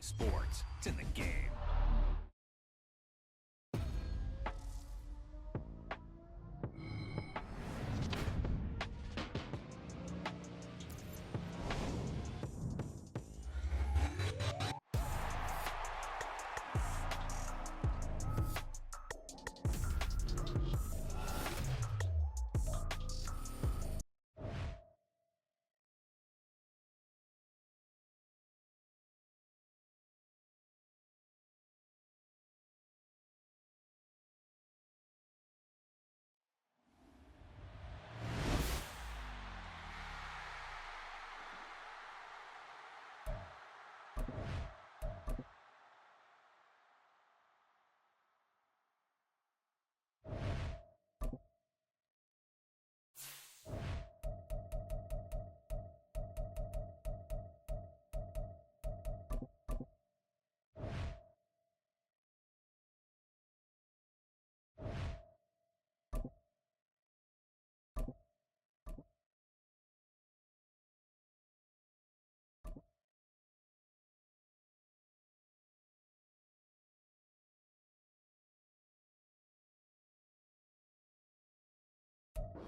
sports. It's in the game.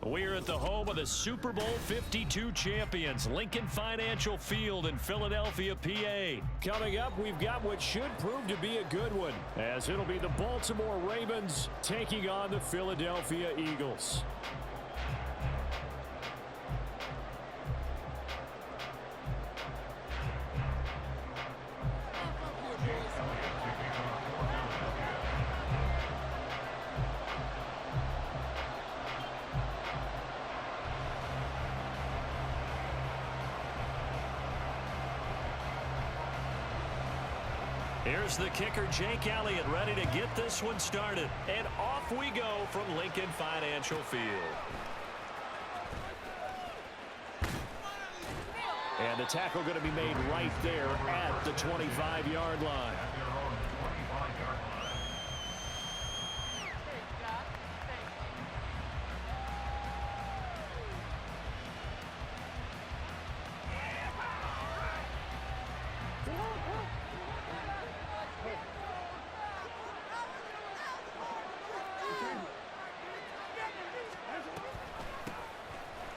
We're at the home of the Super Bowl 52 champions, Lincoln Financial Field in Philadelphia, PA. Coming up, we've got what should prove to be a good one, as it'll be the Baltimore Ravens taking on the Philadelphia Eagles. Here's the kicker, Jake Elliott, ready to get this one started. And off we go from Lincoln Financial Field. And the tackle going to be made right there at the 25-yard line.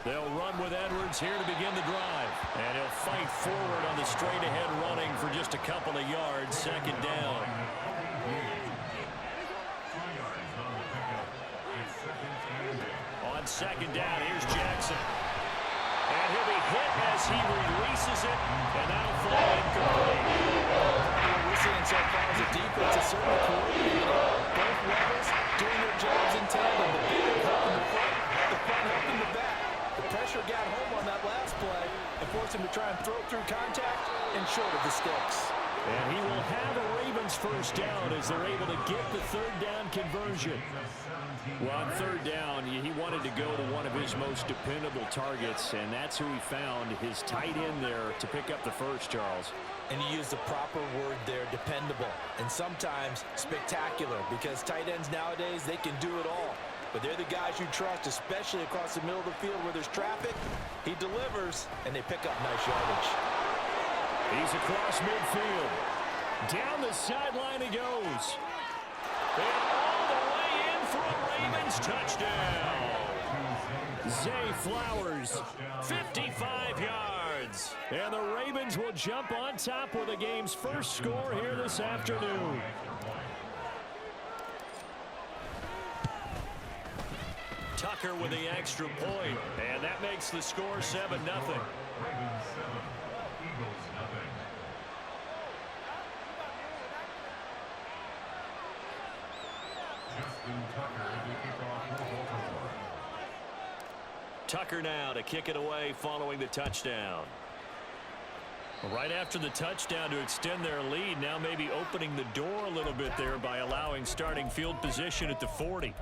They'll run with Edwards here to begin the drive. And he'll fight forward on the straight-ahead running for just a couple of yards. Second down. On second down, here's Jackson. And he'll be hit as he releases it. And that'll fall incomplete. What we're seeing so far is a defense is certainly coordinated. Both levels doing their jobs in tandem. The big helping the front helping the back. The pressure got home on that last play and forced him to try and throw through contact and short of the sticks. And he will have a Ravens first down as they're able to get the third down conversion. Well, on third down, he wanted to go to one of his most dependable targets, and that's who he found, his tight end there, to pick up the first, Charles. And he used the proper word there, dependable, and sometimes spectacular, because tight ends nowadays, they can do it all. But they're the guys you trust, especially across the middle of the field where there's traffic. He delivers, and they pick up nice yardage. He's across midfield. Down the sideline he goes. And all the way in for a Ravens touchdown. Zay Flowers, 55 yards. And the Ravens will jump on top with the game's first score here this afternoon. Tucker with the extra point, and that makes the score 7-0. Tucker now to kick it away following the touchdown. Right after the touchdown to extend their lead, now maybe opening the door a little bit there by allowing starting field position at the 40.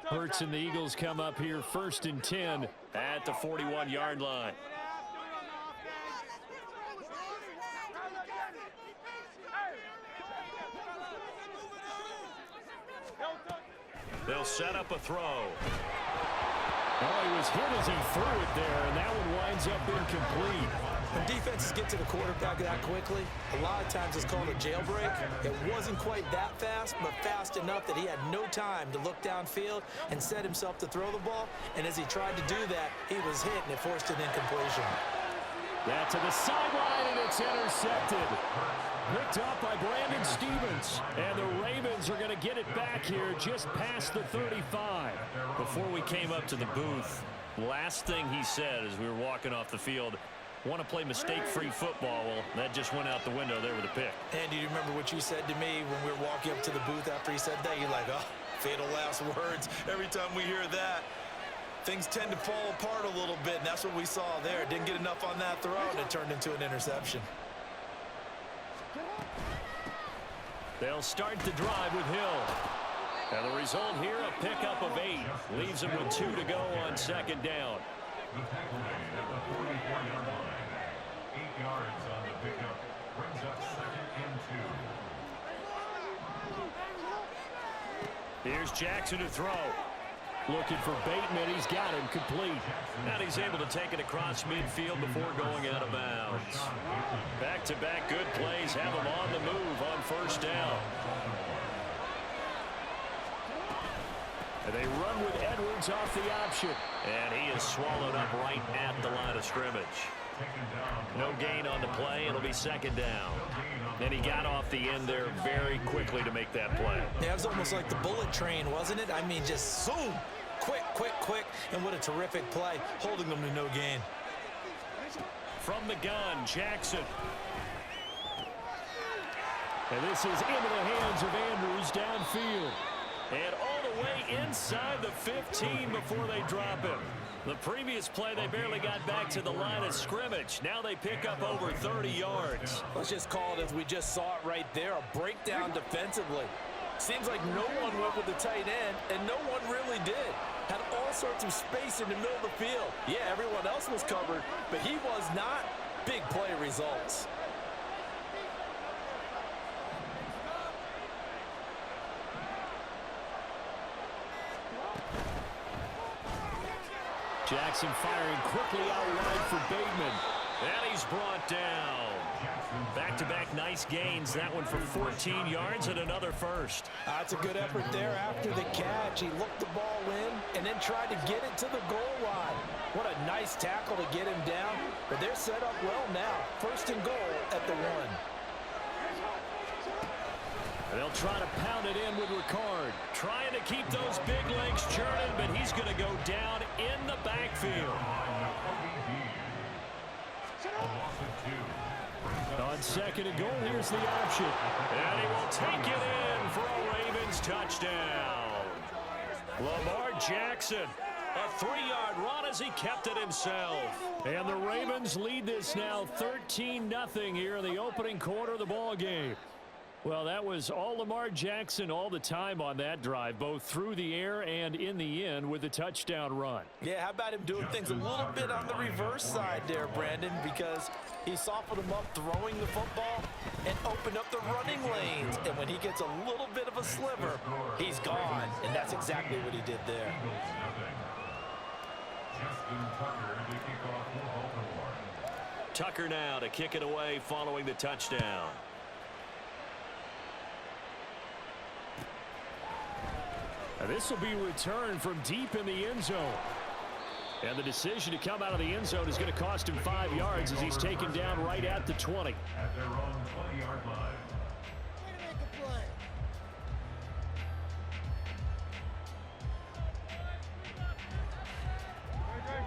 Hurts and the Eagles come up here 1st and 10 at the 41-yard line. They'll set up a throw. Oh, he was hit as he threw it there, and that one winds up incomplete. When defenses get to the quarterback that quickly, a lot of times it's called a jailbreak. It wasn't quite that fast, but fast enough that he had no time to look downfield and set himself to throw the ball. And as he tried to do that, he was hit, and it forced an incompletion. That to the sideline, and it's intercepted. Picked up by Brandon Stevens. And the Ravens are going to get it back here just past the 35. Before we came up to the booth, last thing he said as we were walking off the field, want to play mistake-free football. Well, that just went out the window there with a pick. And do you remember what you said to me when we were walking up to the booth after he said that? You're like, oh, fatal last words. Every time we hear that, things tend to fall apart a little bit, and that's what we saw there. Didn't get enough on that throw, and it turned into an interception. They'll start the drive with Hill. And the result here, a pickup of 8. Leaves him with 2 to go on second down. The tackle made at the 44-yard line. 8 yards on the pickup. Brings up 2nd and 2. Here's Jackson to throw. Looking for Bateman. He's got him complete. And he's able to take it across midfield before going out of bounds. Back-to-back good plays have him on the move on first down. And they run with Edwards off the option. And he is swallowed up right at the line of scrimmage. No gain on the play. It'll be second down. And he got off the end there very quickly to make that play. Yeah, it was almost like the bullet train, wasn't it? I mean, just zoom. Quick, quick, quick. And what a terrific play, holding them to no gain. From the gun, Jackson. And this is into the hands of Andrews downfield. And all the way inside the 15 before they drop him. The previous play, they barely got back to the line of scrimmage. Now they pick up over 30 yards. Let's just call it as we just saw it right there, a breakdown defensively. Seems like no one went with the tight end, and no one really did. Had all sorts of space in the middle of the field. Yeah, everyone else was covered, but he was not. Big play results. Jackson firing quickly out wide for Bateman. And he's brought down. Back-to-back nice gains. That one for 14 yards and another first. That's a good effort there after the catch. He looked the ball in and then tried to get it to the goal line. What a nice tackle to get him down. But they're set up well now. First and goal at the 1. They'll try to pound it in with Ricard. Trying to keep those big legs churning, but he's going to go down in the backfield. On second and goal, here's the option. And he will take it in for a Ravens touchdown. Lamar Jackson, a 3-yard run as he kept it himself. And the Ravens lead this now 13-0 here in the opening quarter of the ball game. Well, that was all Lamar Jackson all the time on that drive, both through the air and in the end with a touchdown run. Yeah, how about him doing things a little bit on the reverse side there, Brandon, because he softened him up throwing the football and opened up the running lanes. And when he gets a little bit of a sliver, he's gone. And that's exactly what he did there. Tucker now to kick it away following the touchdown. This will be returned from deep in the end zone. And the decision to come out of the end zone is going to cost him 5 yards as he's taken down right at the 20. At their own 20-yard line.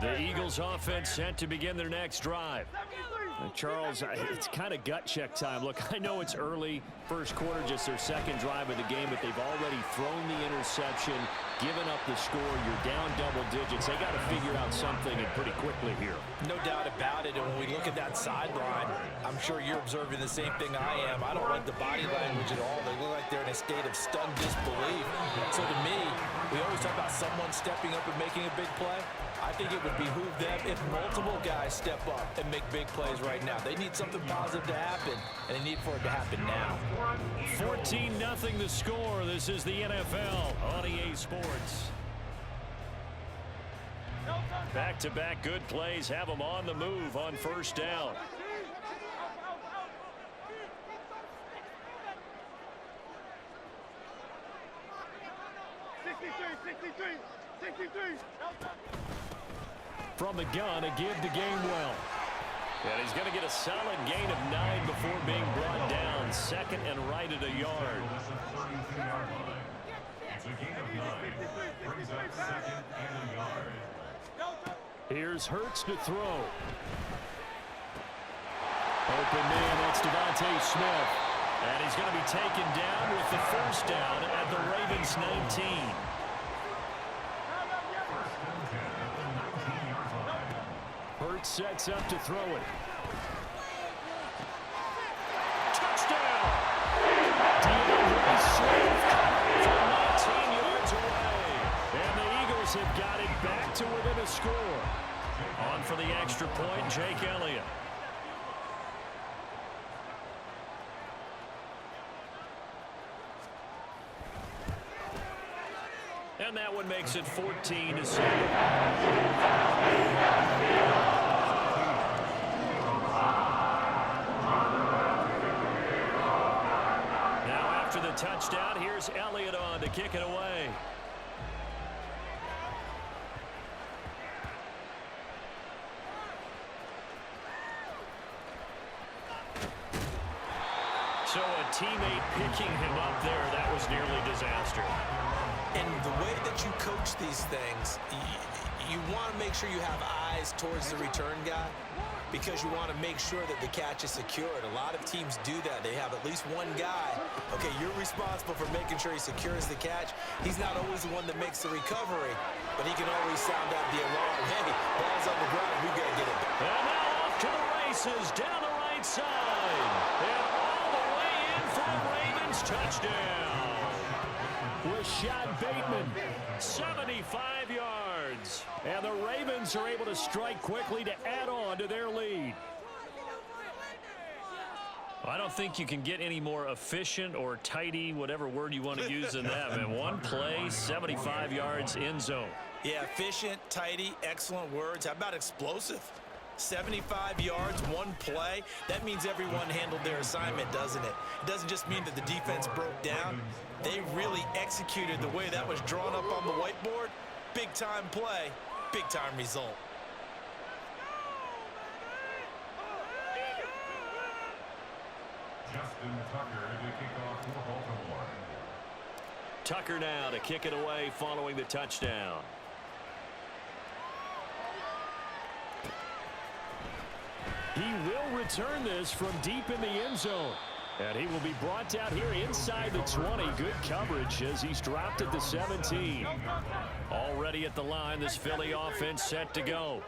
The Eagles offense set to begin their next drive. Charles, it's kind of gut check time. Look, I know it's early, first quarter, just their second drive of the game, but they've already thrown the interception, given up the score. You're down double digits. They got to figure out something and pretty quickly here. No doubt about it. And when we look at that sideline, I'm sure you're observing the same thing I am. I don't like the body language at all. They look like they're in a state of stunned disbelief. So to me, we always talk about someone stepping up and making a big play. I think it would behoove them if multiple guys step up and make big plays right now. They need something positive to happen, and they need for it to happen now. 14-0 the score. This is the NFL on EA Sports. Back-to-back good plays have them on the move on first down. From the gun, a give to Gainwell. And he's going to get a solid gain of 9 before being brought down. Second and right at a yard. It's a gain of 9. Brings up second and a yard. Here's Hurts to throw. Open man, that's Devontae Smith. And he's going to be taken down with the first down at the Ravens 19. Hurts sets up to throw it. Touchdown! DeAndre Swift from 19 yards away. And the Eagles have got it back to within a score. On for the extra point, Jake Elliott. And that one makes it 14-7. Now after the touchdown, here's Elliott on to kick it away. So a teammate picking him up there, that was nearly disaster. And the way that you coach these things, you want to make sure you have eyes towards the return guy because you want to make sure that the catch is secured. A lot of teams do that. They have at least one guy. Okay, you're responsible for making sure he secures the catch. He's not always the one that makes the recovery, but he can always sound out the alarm. Hey, ball's on the ground. We got to get it back. And now off to the races down the right side. And all the way in for a Ravens touchdown. Rashad Bateman, 75 yards. And the Ravens are able to strike quickly to add on to their lead. I don't think you can get any more efficient or tidy, whatever word you want to use in that. Man, one play, 75 yards, end zone. Yeah, efficient, tidy, excellent words. How about explosive? 75 yards, one play. That means everyone handled their assignment, doesn't it? It doesn't just mean that the defense broke down. They really executed the way that was drawn up on the whiteboard. Big-time play, big-time result. Justin Tucker to kick off for Baltimore. Tucker now to kick it away following the touchdown. He will return this from deep in the end zone. And he will be brought down here inside the 20. Good coverage as he's dropped at the 17. Already at the line, this Philly offense set to go.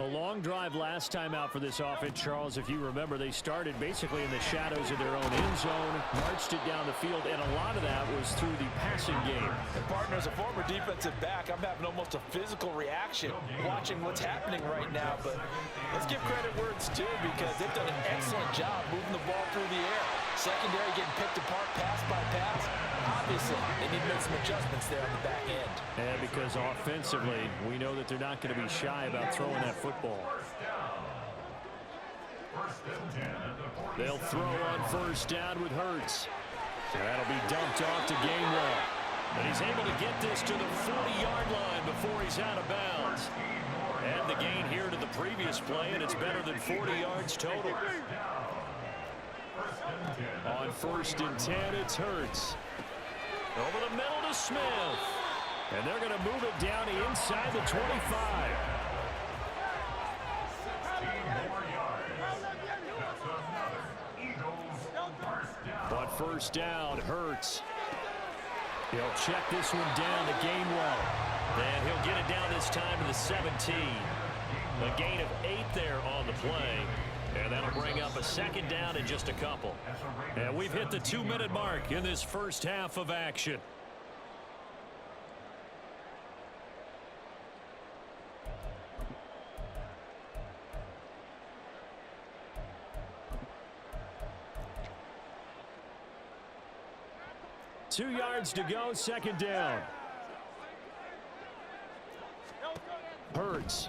A long drive last time out for this offense, Charles. If you remember, they started basically in the shadows of their own end zone, marched it down the field, and a lot of that was through the passing game. And partner, as a former defensive back, I'm having almost a physical reaction watching what's happening right now. But let's give credit where it's due because they've done an excellent job moving the ball through the air. Secondary getting picked apart pass by pass. Obviously, they need to make some adjustmts there on the back end. And because offensively, we know that they're not going to be shy about throwing that football. They'll throw on first down with Hurts. So that'll be dumped off to Gainwell. But he's able to get this to the 40-yard line before he's out of bounds. And the gain here to the previous play, and it's better than 40 yards total. On first and 10, it's Hurts. Over the middle to Smith. And they're going to move it down to inside the 25. But first down, Hurts. He'll check this one down to Gainwell. And he'll get it down this time to the 17. A gain of 8 there on the play. And that'll bring up a second down in just a couple. And we've hit the 2-minute mark in this first half of action. 2 yards to go, second down. Hurts.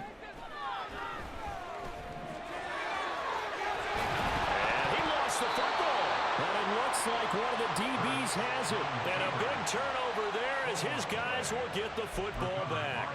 And he lost the football. But it looks like one of the DBs has it. And a big turnover there as his guys will get the football back.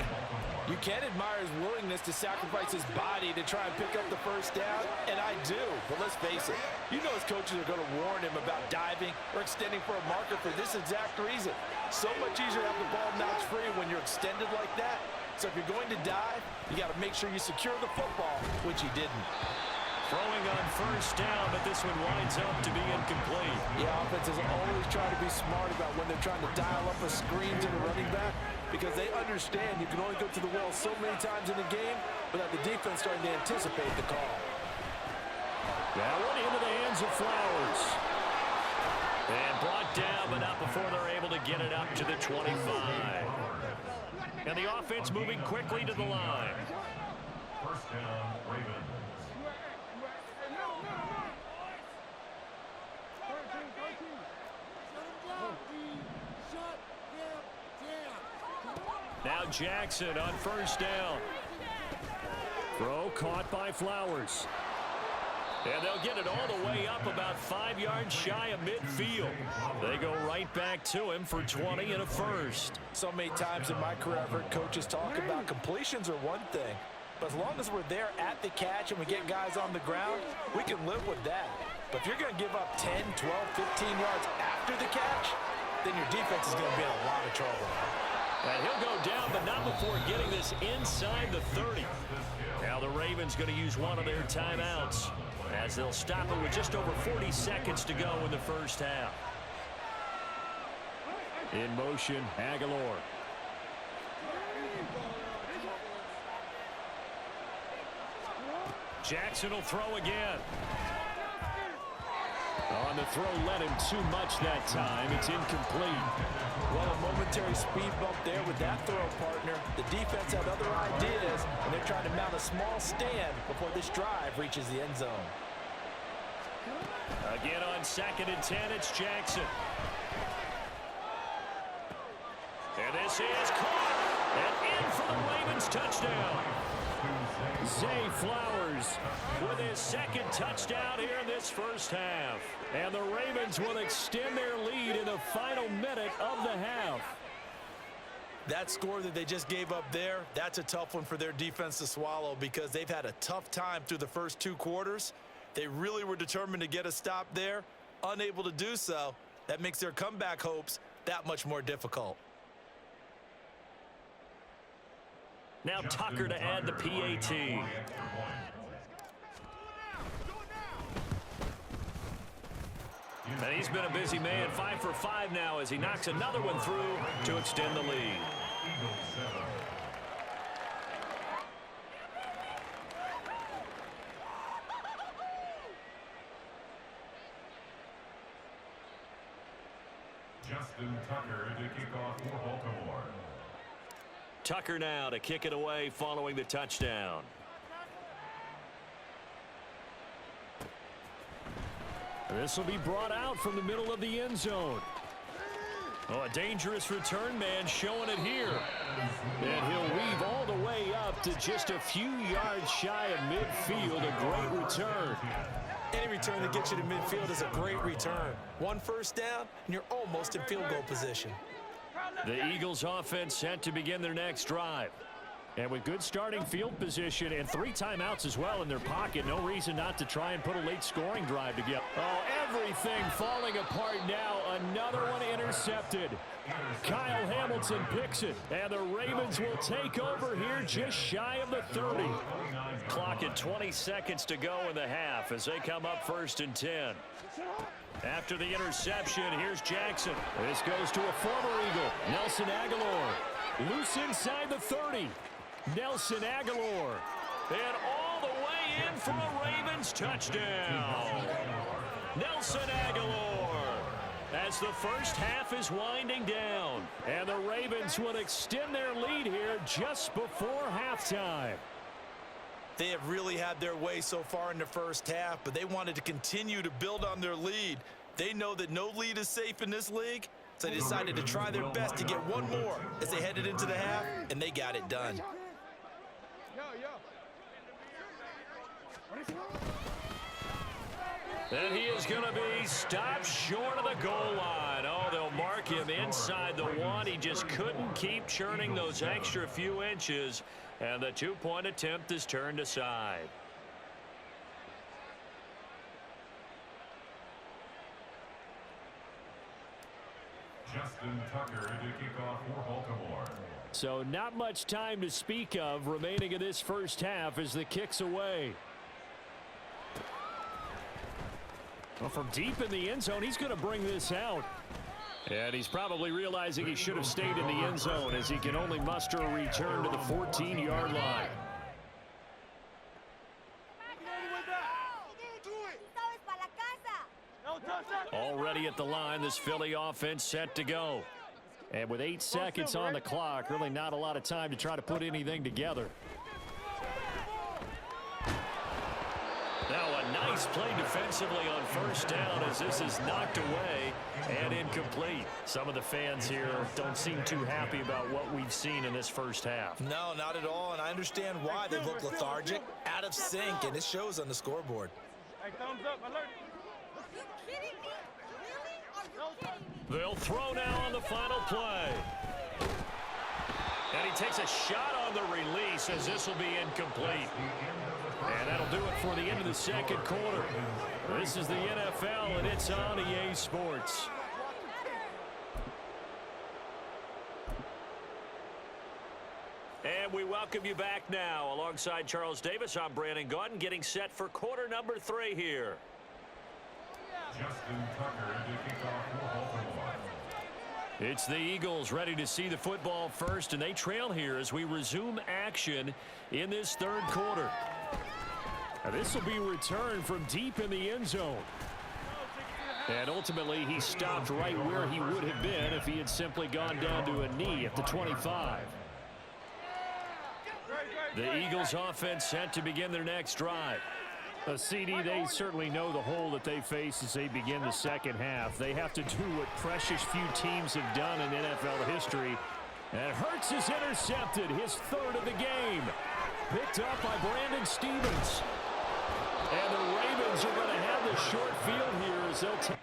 You can admire his willingness to sacrifice his body to try and pick up the first down, and I do. But let's face it, you know his coaches are going to warn him about diving or extending for a marker for this exact reason. So much easier to have the ball notch free when you're extended like that. So if you're going to dive, you got to make sure you secure the football, which he didn't. Throwing on first down, but this one winds up to be incomplete. Yeah, offenses always try to be smart about when they're trying to dial up a screen to the running back, because they understand you can only go to the well so many times in the game without the defense starting to anticipate the call. That one into the hands of Flowers. And brought down, but not before they're able to get it up to the 25. And the offense moving quickly to the line. First down, Ravens. Now Jackson on first down. Throw caught by Flowers. And they'll get it all the way up about 5 yards shy of midfield. They go right back to him for 20 and a first. So many times in my career, I've heard coaches talk about completions are one thing, but as long as we're there at the catch and we get guys on the ground, we can live with that. But if you're going to give up 10, 12, 15 yards after the catch, then your defense is going to be in a lot of trouble. And he'll go down, but not before getting this inside the 30. Now the Ravens going to use one of their timeouts, as they'll stop it with just over 40 seconds to go in the first half. In motion, Aguilar. Jackson will throw again. On the throw, led him too much that time. It's incomplete. Well, a momentary speed bump there with that throw partner. The defense had other ideas, and they're trying to mount a small stand before this drive reaches the end zone. Again on 2nd and 10, it's Jackson. And this is caught. And in for the Ravens touchdown. Zay Flowers with his second touchdown here in this first half. And the Ravens will extend their lead in the final minute of the half. That score that they just gave up there, that's a tough one for their defense to swallow, because they've had a tough time through the first 2 quarters. They really were determined to get a stop there, unable to do so. That makes their comeback hopes that much more difficult. Now Tucker to add the PAT. And he's been a busy man, 5 for 5 now as he knocks another one through to extend the lead. Justin Tucker to kick off for Baltimore. Tucker now to kick it away following the touchdown. This will be brought out from the middle of the end zone. Oh, a dangerous return man showing it here. And he'll weave all the way up to just a few yards shy of midfield. A great return. Any return that gets you to midfield is a great return. 1 first down, and you're almost in field goal position. The Eagles offense set to begin their next drive. And with good starting field position and 3 timeouts as well in their pocket, no reason not to try and put a late scoring drive together. Oh, everything falling apart now. Another one intercepted. Kyle Hamilton picks it, and the Ravens will take over here just shy of the 30. Clock at 20 seconds to go in the half as they come up 1st and 10. After the interception, here's Jackson. This goes to a former Eagle, Nelson Aguilar. Loose inside the 30. Nelson Aguilar. And all the way in for a Ravens touchdown. Nelson Aguilar. As the first half is winding down. And the Ravens will extend their lead here just before halftime. They have really had their way so far in the first half, but they wanted to continue to build on their lead. They know that no lead is safe in this league, So they decided to try their best to get one more as they headed into the half, and they got it done. And he is going to be stopped short of the goal line. Oh, they'll mark him inside the one. He just couldn't keep churning those extra few inches, and the two-point attempt is turned aside. Justin Tucker to kick off for Baltimore. So not much time to speak of remaining in this first half as the kick's away. Well, from deep in the end zone, he's going to bring this out. And he's probably realizing he should have stayed in the end zone as he can only muster a return to the 14-yard line. Already at the line, this Philly offense set to go. And with 8 seconds on the clock, really not a lot of time to try to put anything together. Now a nice play defensively on first down as this is knocked away and incomplete. Some of the fans here don't seem too happy about what we've seen in this first half. No, not at all, and I understand why they look lethargic, out of sync, and it shows on the scoreboard. Hey, thumbs up, alert. They'll throw now on the final play. And he takes a shot on the release as this will be incomplete. And that'll do it for the end of the second quarter. This is the NFL, and it's on EA Sports. And we welcome you back now. Alongside Charles Davis, I'm Brandon Gaudin, getting set for quarter number 3 here. Justin Tucker to kick off for Baltimore. It's the Eagles ready to see the football first, and they trail here as we resume action in this third quarter. Now this will be returned from deep in the end zone. And ultimately, he stopped right where he would have been if he had simply gone down to a knee at the 25. The Eagles offense set to begin their next drive. A CD, they certainly know the hole that they face as they begin the second half. They have to do what precious few teams have done in NFL history. And Hurts is intercepted, his third of the game. Picked up by Brandon Stevens. And the Ravens are going to have the short field here as they'll take